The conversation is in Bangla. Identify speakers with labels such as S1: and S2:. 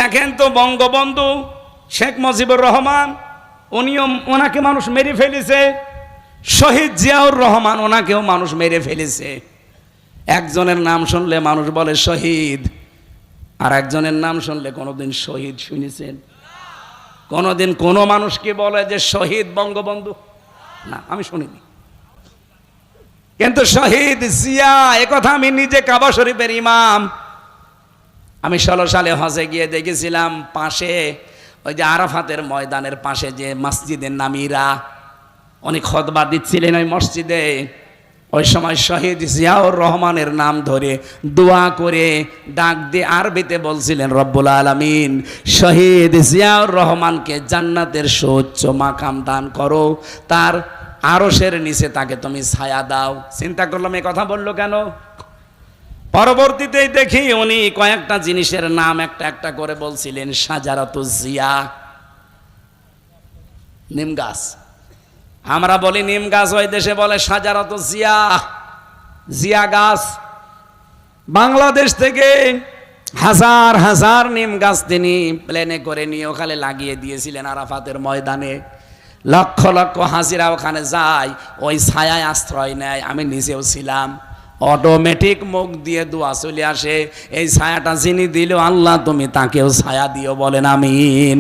S1: দেখেন তো বঙ্গবন্ধু শেখ মুজিবুর রহমান, ওনাকে মানুষ মেরে ফেলেছে। শহীদ জিয়াউর রহমান, ওনাকেও মানুষ মেরে ফেলেছে। একজনের নাম শুনলে মানুষ বলে শহীদ, আর একজনের নাম শুনলে কোনোদিন শহীদ শুনেছেন? কোনোদিন কোনো মানুষকে বলে যে শহীদ বঙ্গবন্ধু? না, আমি শুনিনি। কিন্তু শহীদ জিয়া, একথা আমি নিজে কাবা শরীফের ইমাম। আমি 16 সালে হজে গিয়ে দেখেছিলাম, পাশে ওই যে আরাফাতের ময়দানের পাশে যে মসজিদের নামিরা অনেক খুতবা দিচ্ছিলেন ওই মসজিদে। ওই সময় শহীদ জিয়াউর রহমানের নাম ধরে দোয়া করে ডাক দিয়ে আরবিতে বলছিলেন, রব্বুল আলামিন শহীদ জিয়াউর রহমানকে জান্নাতের সুউচ্চ মাকাম দান করো, তার আরশের নিচে তাকে তুমি ছায়া দাও। চিন্তা করলাম এই কথা বললো কেন? পরবর্তীতেই দেখি উনি কয়েকটা জিনিসের নাম একটা একটা করে বলছিলেন। শাজারাতুজ জিয়া, নিম গাছ। আমরা বলি নিম গাছ, ওই দেশে বলে শাজারাতুজ জিয়া, জিয়া গাছ। বাংলাদেশ থেকে হাজার হাজার নিম গাছ তিনি প্লেনে করে নিয়ে ওখানে লাগিয়ে দিয়েছিলেন আরাফাতের ময়দানে। লক্ষ লক্ষ হাজিরা ওখানে যায়, ওই ছায়ায় আশ্রয় নেয়। আমি নিজেও ছিলাম। অটোমেটিক মুখ দিয়ে দোয়া চলে আসে, এই ছায়াটা যিনি দিল আল্লাহ তুমি তাকেও ছায়া দিও, বলেন আমিন।